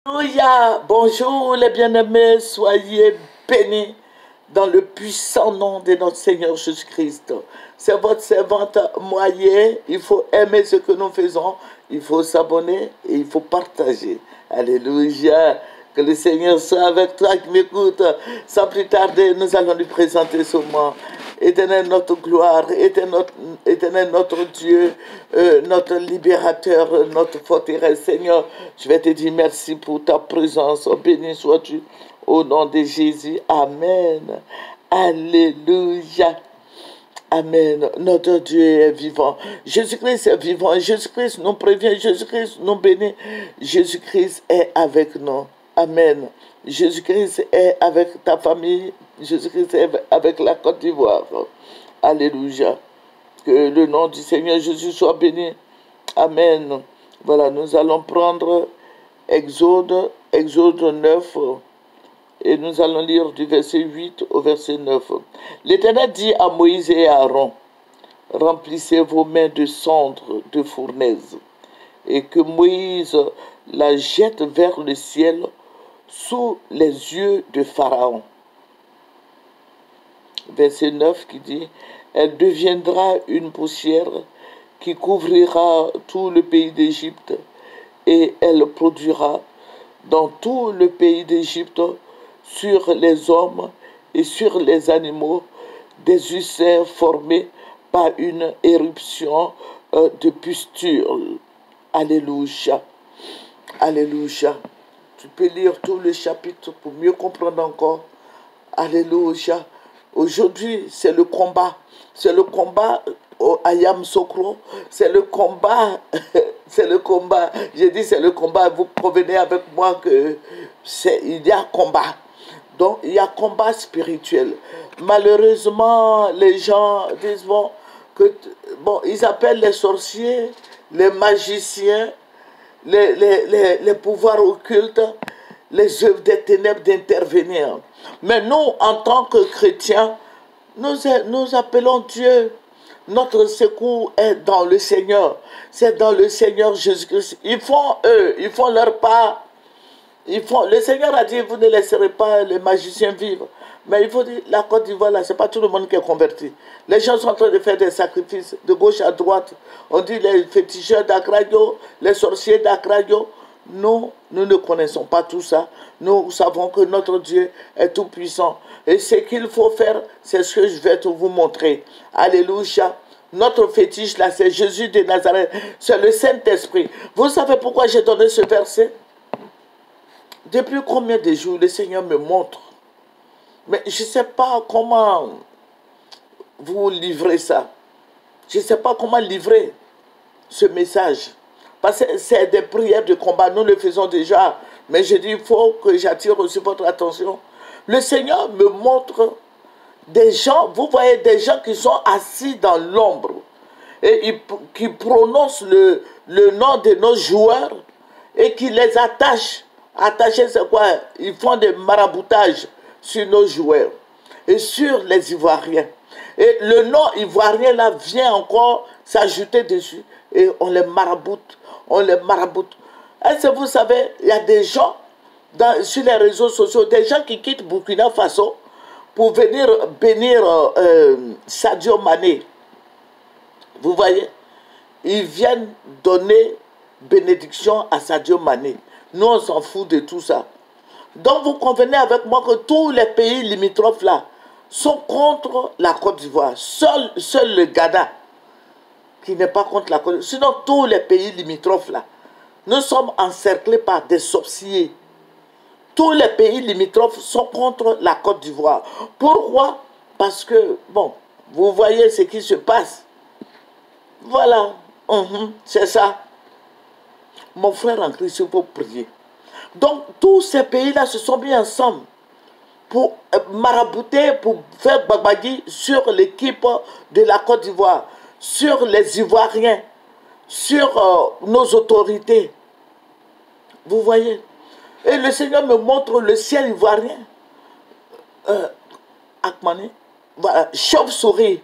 Alléluia. Bonjour les bien-aimés, soyez bénis dans le puissant nom de notre Seigneur Jésus-Christ. C'est votre servante Moyen. Il faut aimer ce que nous faisons, il faut s'abonner et il faut partager. Alléluia. Que le Seigneur soit avec toi qui m'écoute. Sans plus tarder, nous allons lui présenter ce moment. Éternel notre gloire, éternel notre Dieu, notre libérateur, notre forteresse. Seigneur, je vais te dire merci pour ta présence. Béni sois-tu au nom de Jésus. Amen. Alléluia. Amen. Notre Dieu est vivant. Jésus-Christ est vivant. Jésus-Christ nous prévient. Jésus-Christ nous bénit. Jésus-Christ est avec nous. Amen. Jésus-Christ est avec ta famille. Jésus-Christ est avec la Côte d'Ivoire. Alléluia. Que le nom du Seigneur Jésus soit béni. Amen. Voilà, nous allons prendre Exode 9. Et nous allons lire du verset 8 au verset 9. L'Éternel dit à Moïse et à Aaron, remplissez vos mains de cendres de fournaise, et que Moïse la jette vers le ciel sous les yeux de Pharaon. Verset 9 qui dit, elle deviendra une poussière qui couvrira tout le pays d'Égypte, et elle produira dans tout le pays d'Égypte sur les hommes et sur les animaux des ulcères formés par une éruption de pustule. Alléluia. Alléluia. Tu peux lire tout le chapitre pour mieux comprendre encore. Alléluia. Aujourd'hui, c'est le combat. C'est le combat au Ayam Sokro. C'est le combat. C'est le combat. J'ai dit c'est le combat. Vous provenez avec moi que il y a combat. Donc, il y a combat spirituel. Malheureusement, les gens disent, ils appellent les sorciers, les magiciens, les pouvoirs occultes, les œuvres des ténèbres d'intervenir. Mais nous, en tant que chrétiens, nous appelons Dieu. Notre secours est dans le Seigneur. C'est dans le Seigneur Jésus-Christ. Ils font leur part. Le Seigneur a dit, vous ne laisserez pas les magiciens vivre. Mais il faut dire, la Côte d'Ivoire, là, ce n'est pas tout le monde qui est converti. Les gens sont en train de faire des sacrifices de gauche à droite. On dit les féticheurs d'Akrayo, les sorciers d'Akrayo. Nous ne connaissons pas tout ça. Nous savons que notre Dieu est tout puissant. Et ce qu'il faut faire, c'est ce que je vais vous montrer. Alléluia. Notre fétiche, là, c'est Jésus de Nazareth. C'est le Saint-Esprit. Vous savez pourquoi j'ai donné ce verset? Depuis combien de jours le Seigneur me montre? Mais je ne sais pas comment vous livrez ça. Je ne sais pas comment livrer ce message. Parce que c'est des prières de combat. Nous le faisons déjà. Mais je dis, il faut que j'attire aussi votre attention. Le Seigneur me montre des gens, vous voyez des gens qui sont assis dans l'ombre et qui prononcent le nom de nos joueurs et qui les attachent. Attacher, c'est quoi? Ils font des maraboutages sur nos joueurs et sur les Ivoiriens. Et le nom ivoirien là vient encore s'ajouter dessus et on les maraboute. On les maraboute. Est-ce que vous savez, il y a des gens sur les réseaux sociaux, des gens qui quittent Burkina Faso pour venir bénir Sadio Mané. Vous voyez? Ils viennent donner bénédiction à Sadio Mané. Nous, on s'en fout de tout ça. Donc, vous convenez avec moi que tous les pays limitrophes là sont contre la Côte d'Ivoire. Seul le Ghana qui n'est pas contre la Côte d'Ivoire. Sinon, tous les pays limitrophes là, nous sommes encerclés par des sorciers. Tous les pays limitrophes sont contre la Côte d'Ivoire. Pourquoi? Parce que, vous voyez ce qui se passe. Voilà, c'est ça. Mon frère en Christ, il faut prier. Donc, tous ces pays-là se sont mis ensemble pour marabouter, pour faire babagui sur l'équipe de la Côte d'Ivoire, sur les Ivoiriens, sur nos autorités. Vous voyez? Et le Seigneur me montre le ciel ivoirien. Akmane, voilà, chauve-souris.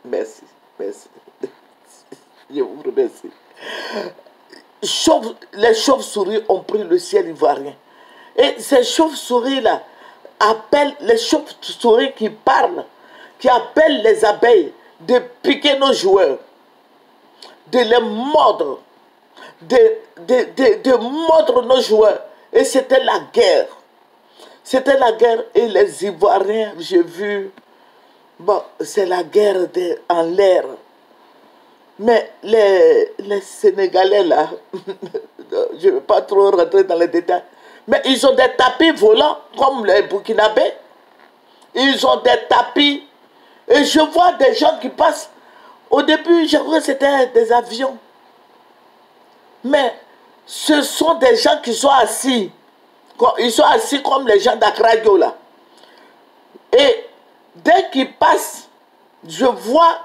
Merci, merci. Je vous remercie. les chauves-souris ont pris le ciel ivoirien. Et ces chauves-souris-là appellent, les chauves-souris qui parlent, qui appellent les abeilles de piquer nos joueurs, de les mordre, de mordre nos joueurs. Et c'était la guerre. C'était la guerre et les Ivoiriens, j'ai vu, bon, c'est la guerre en l'air. Mais les Sénégalais, là, je ne vais pas trop rentrer dans les détails, mais ils ont des tapis volants, comme les Burkinabés. Ils ont des tapis. Et je vois des gens qui passent. Au début, je crois que c'était des avions. Mais ce sont des gens qui sont assis. Ils sont assis comme les gens d'Akradio, là. Et dès qu'ils passent, je vois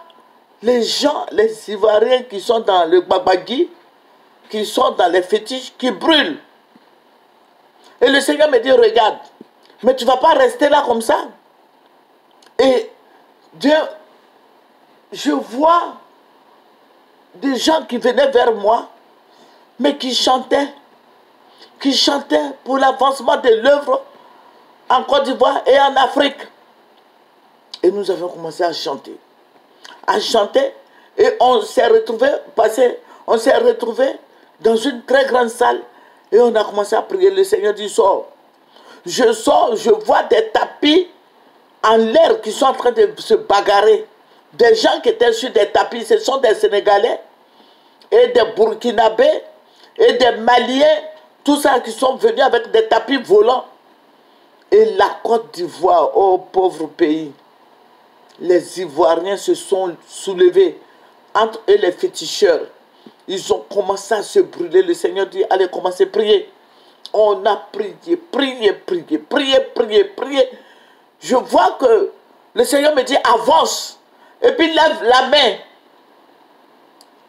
les gens, les Ivoiriens qui sont dans le Babagui, qui sont dans les fétiches, qui brûlent. Et le Seigneur me dit, regarde, mais tu ne vas pas rester là comme ça. Et Dieu, je vois des gens qui venaient vers moi, mais qui chantaient pour l'avancement de l'œuvre en Côte d'Ivoire et en Afrique. Et nous avons commencé à chanter, et on s'est retrouvés dans une très grande salle, et on a commencé à prier. Le Seigneur dit, sors. Je sors, je vois des tapis en l'air qui sont en train de se bagarrer. Des gens qui étaient sur des tapis, ce sont des Sénégalais et des Burkinabés et des Maliens, tout ça qui sont venus avec des tapis volants. Et la Côte d'Ivoire, oh pauvre pays, les Ivoiriens se sont soulevés entre eux les féticheurs. Ils ont commencé à se brûler. Le Seigneur dit, allez, commencez à prier. On a prié. Je vois que le Seigneur me dit, avance. Et puis lève la main.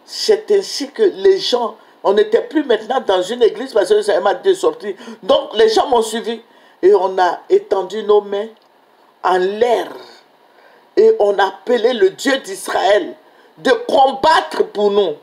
C'est ainsi que les gens, on n'était plus maintenant dans une église parce que le Seigneur m'a dit sortir. Donc les gens m'ont suivi. Et on a étendu nos mains en l'air. Et on a appelé le Dieu d'Israël de combattre pour nous.